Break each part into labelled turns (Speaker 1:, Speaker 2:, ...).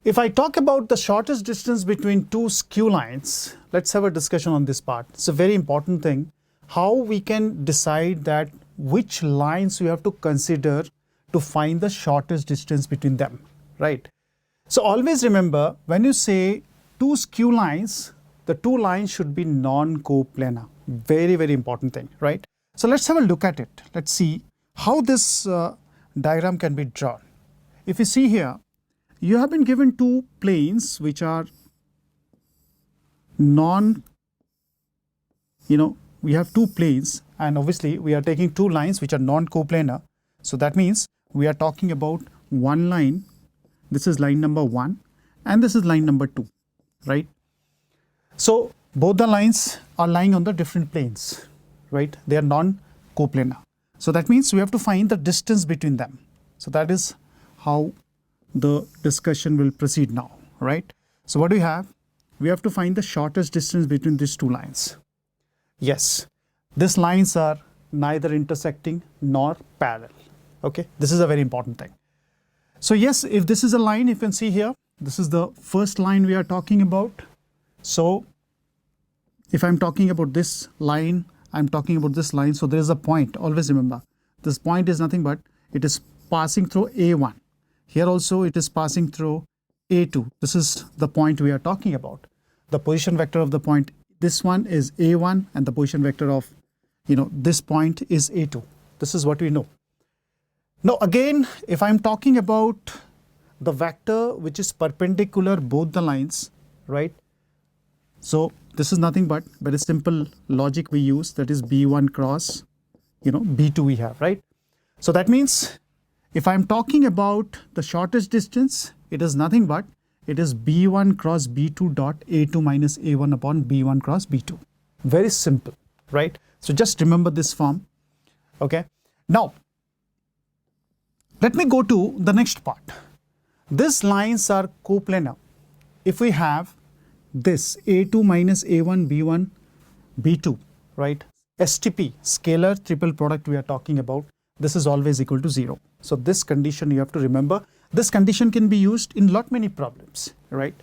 Speaker 1: If I talk about the shortest distance between two skew lines, let's have a discussion on this part. It's a very important thing, how we can decide that which lines we have to consider to find the shortest distance between them, right? So always remember, when you say two skew lines, the two lines should be non-coplanar. Very, very important thing, right? So let's have a look at it. Let's see how this diagram can be drawn. If you see here, you have been given two planes which are we have two planes, and obviously we are taking two lines which are non-coplanar. So that means we are talking about one line. This is line number 1 and this is line number 2, right? So both the lines are lying on the different planes, right? They are non-coplanar. So that means we have to find the distance between them. So that is how the discussion will proceed now, right? So what do we have? We have to find the shortest distance between these two lines. Yes, these lines are neither intersecting nor parallel. Okay, this is a very important thing. So yes, if this is a line, you can see here, this is the first line we are talking about. So if I'm talking about this line, I'm talking about this line. So there is a point. Always remember, this point is nothing but it is passing through A1. Here also it is passing through A2. This is the point we are talking about. The position vector of the point, this one is A1, and the position vector of this point is A2. This is what we know. Now again, if I'm talking about the vector which is perpendicular both the lines, right? So this is nothing but very simple logic we use, that is B1 cross B2 we have, right? So that means if I'm talking about the shortest distance, it is nothing but it is B1 cross B2 dot A2 minus A1 upon B1 cross B2. Very simple, right? So just remember this form. Okay. Now, let me go to the next part. These lines are coplanar. If we have this A2 minus A1 B1 B2, right? STP, scalar triple product we are talking about, this is always equal to 0. So this condition you have to remember. This condition can be used in lot many problems, right?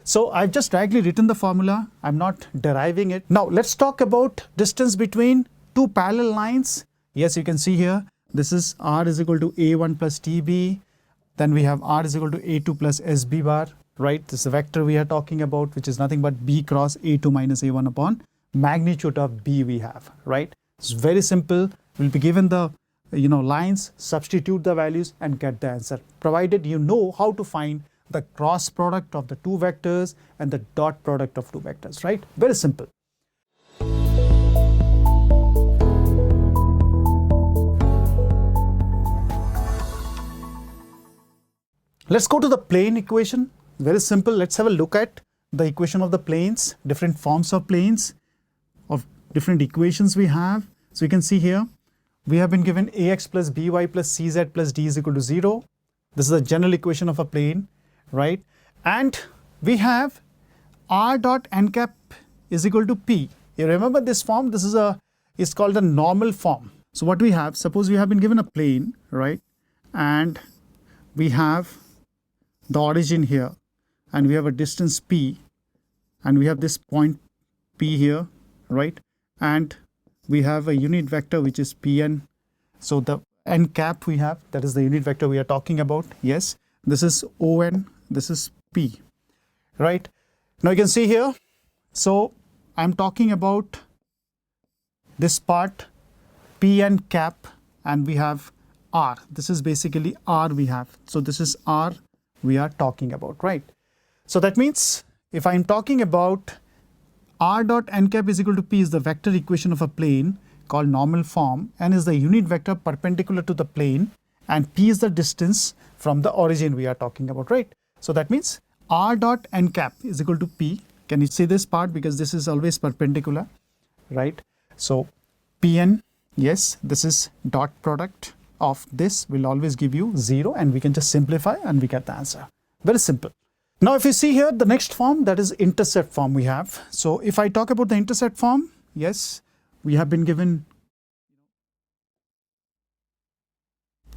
Speaker 1: So I've just directly written the formula. I'm not deriving it. Now let's talk about distance between two parallel lines. Yes, you can see here, this is R is equal to A1 plus TB. Then we have R is equal to A2 plus SB bar, right? This is a vector we are talking about, which is nothing but B cross A2 minus A1 upon magnitude of B we have, right? It's very simple. We'll be given the lines, substitute the values and get the answer, provided you know how to find the cross product of the two vectors and the dot product of two vectors, right? Very simple. Let's go to the plane equation. Very simple. Let's have a look at the equation of the planes, different forms of planes, of different equations we have. So you can see here, we have been given ax plus by plus cz plus d is equal to 0. This is a general equation of a plane, right? And we have r dot n cap is equal to p. You remember this form? This is called the normal form. So what we have, suppose we have been given a plane, right? And we have the origin here, and we have a distance p, and we have this point p here, right? And we have a unit vector which is Pn. So the n cap we have, that is the unit vector we are talking about. Yes, this is On, this is P, right? Now you can see here, so I'm talking about this part Pn cap, and we have R. This is basically R we have. So this is R we are talking about, right? So that means if I'm talking about r dot n cap is equal to p is the vector equation of a plane called normal form, n is the unit vector perpendicular to the plane, and p is the distance from the origin we are talking about, right? So that means r dot n cap is equal to p. Can you see this part? Because this is always perpendicular, right? So Pn, yes, this is dot product of this will always give you 0, and we can just simplify and we get the answer. Very simple. Now if you see here, the next form, that is intercept form we have. So if I talk about the intercept form, yes, we have been given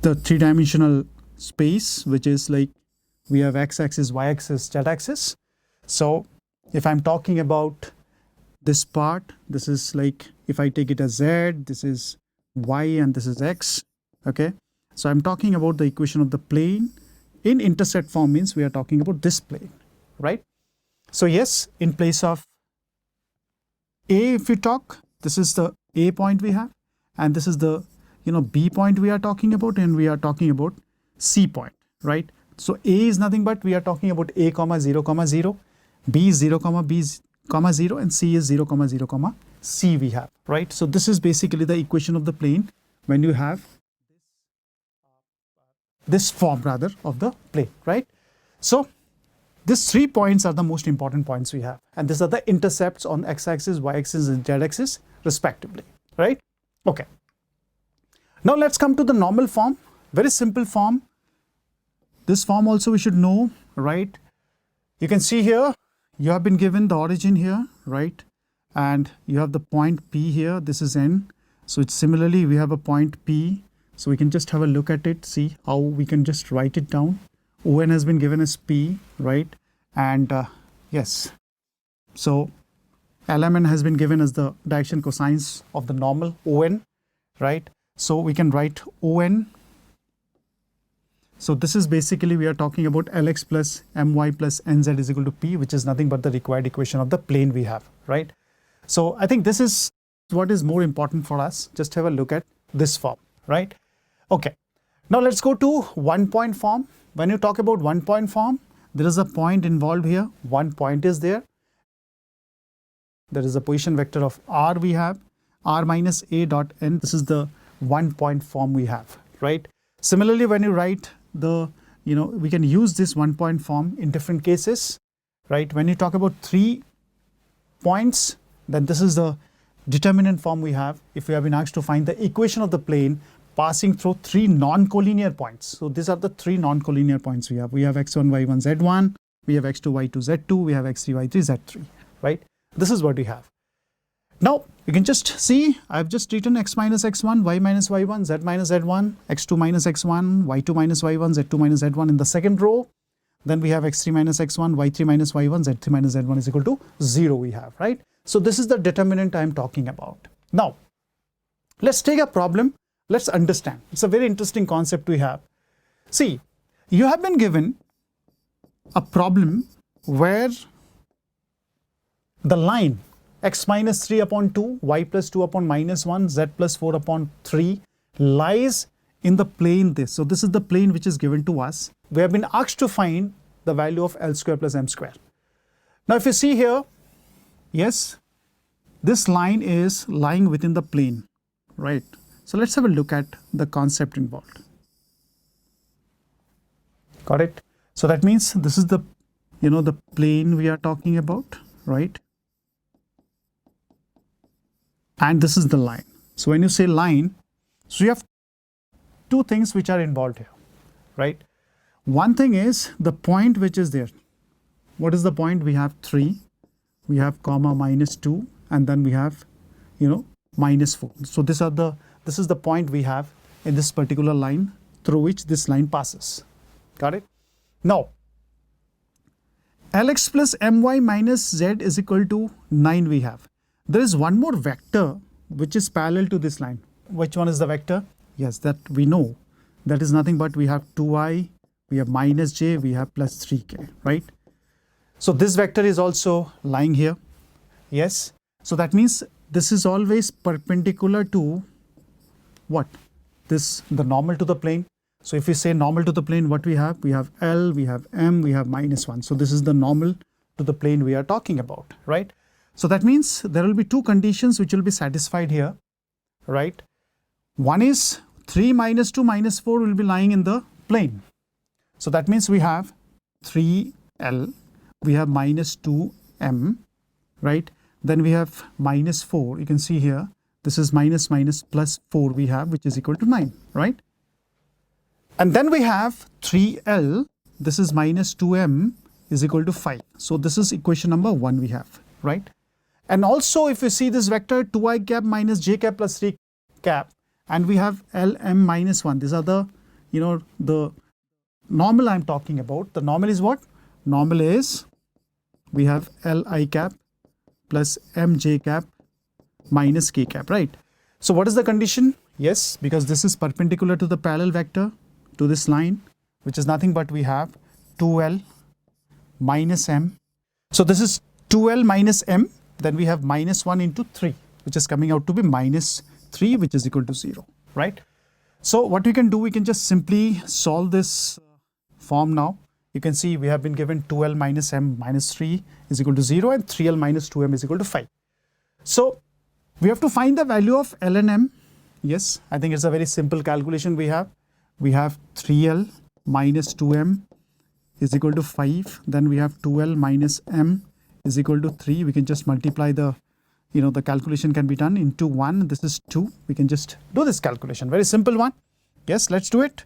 Speaker 1: the three-dimensional space, which is like we have x-axis, y-axis, z-axis. So if I'm talking about this part, this is like, if I take it as z, this is y and this is x, okay? So I'm talking about the equation of the plane. In intercept form means we are talking about this plane, right? So yes, in place of A, if we talk, this is the A point we have, and this is the, B point we are talking about, and we are talking about C point, right? So A is nothing but we are talking about A comma 0 comma 0, B is 0 comma B is comma 0, and C is 0 comma 0 comma C we have, right? So this is basically the equation of the plane when you have this form rather of the plane, right? So these 3 points are the most important points we have, and these are the intercepts on x-axis, y-axis and z-axis respectively, right? Okay. Now let's come to the normal form, very simple form. This form also we should know, right? You can see here, you have been given the origin here, right? And you have the point P here, this is N. So it's similarly, we have a point P. So we can just have a look at it, see how we can just write it down. ON has been given as P, right? And yes, so LMN has been given as the direction cosines of the normal ON, right? So we can write ON. So this is basically we are talking about Lx plus My plus Nz is equal to P, which is nothing but the required equation of the plane we have, right? So I think this is what is more important for us. Just have a look at this form, right? Okay. Now let's go to 1 point form. When you talk about 1 point form, there is a point involved here. One point is there. There is a position vector of r we have, r minus a dot n. This is the 1 point form we have, right? Similarly, when you write the, we can use this 1 point form in different cases, right? When you talk about 3 points, then this is the determinant form we have. If we have been asked to find the equation of the plane passing through 3 non-collinear points. So these are the 3 non-collinear points we have. We have x1, y1, z1, we have x2, y2, z2, we have x3, y3, z3, right? This is what we have. Now you can just see, I've just written x minus x1, y minus y1, z minus z1, x2 minus x1, y2 minus y1, z2 minus z1 in the second row. Then we have x3 minus x1, y3 minus y1, z3 minus z1 is equal to 0 we have, right? So this is the determinant I'm talking about. Now let's take a problem. Let's understand. It's a very interesting concept we have. See, you have been given a problem where the line x minus 3 upon 2, y plus 2 upon minus 1, z plus 4 upon 3 lies in the plane this. So this is the plane which is given to us. We have been asked to find the value of L square plus M square. Now if you see here, yes, this line is lying within the plane, right? So let's have a look at the concept involved. Got it? So that means this is the, the plane we are talking about, right? And this is the line. So when you say line, so you have 2 things which are involved here, right? One thing is the point which is there. What is the point? We have 3, we have comma minus 2, and then we have, minus 4. So this is the point we have in this particular line through which this line passes. Got it? Now, Lx plus My minus Z is equal to 9 we have. There is one more vector which is parallel to this line. Which one is the vector? Yes, that we know. That is nothing but we have 2i, we have minus j, we have plus 3k, right? So this vector is also lying here. Yes. So that means this is always perpendicular to what? The normal to the plane. So if we say normal to the plane, what we have? We have L, we have M, we have minus 1. So this is the normal to the plane we are talking about, right? So that means there will be 2 conditions which will be satisfied here, right? One is 3 minus 2 minus 4 will be lying in the plane. So that means we have 3L, we have minus 2M, right? Then we have minus 4. You can see here, this is minus minus plus 4 we have, which is equal to 9, right? And then we have 3L, this is minus 2M is equal to 5. So this is equation number 1 we have, right? And also if you see this vector 2i cap minus j cap plus 3 cap, and we have Lm minus 1. These are the, the normal I'm talking about. The normal is what? Normal is we have Li cap plus Mj cap minus k cap, right? So what is the condition? Yes, because this is perpendicular to the parallel vector to this line, which is nothing but we have 2L minus M. So this is 2L minus M, then we have minus 1 into 3, which is coming out to be minus 3, which is equal to 0, right? So what we can do, we can just simply solve this form now. You can see we have been given 2L minus M minus 3 is equal to 0 and 3L minus 2M is equal to 5. So we have to find the value of L and M. Yes, I think it's a very simple calculation we have. We have 3L minus 2M is equal to 5. Then we have 2L minus M is equal to 3. We can just multiply the, the calculation can be done into 1. This is 2. We can just do this calculation. Very simple one. Yes, let's do it.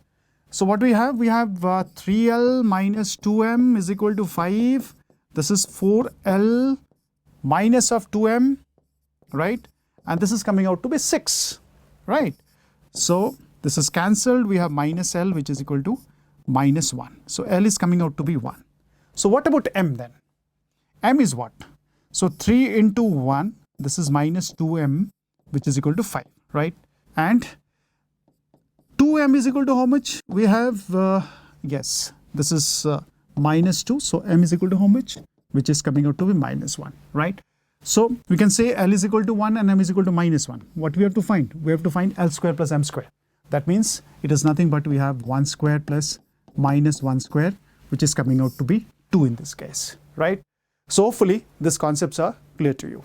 Speaker 1: So what we have? We have 3L minus 2M is equal to 5. This is 4L minus of 2M, right? And this is coming out to be 6, right? So this is cancelled. We have minus L, which is equal to minus 1. So L is coming out to be 1. So what about M then? M is what? So 3 into 1, this is minus 2M, which is equal to 5, right? And 2M is equal to how much? We have, yes, this is minus 2. So M is equal to how much? Which is coming out to be minus 1, right? So we can say L is equal to 1 and M is equal to minus 1. What we have to find? We have to find L square plus M square. That means it is nothing but we have 1 square plus minus 1 square, which is coming out to be 2 in this case, right? So hopefully these concepts are clear to you.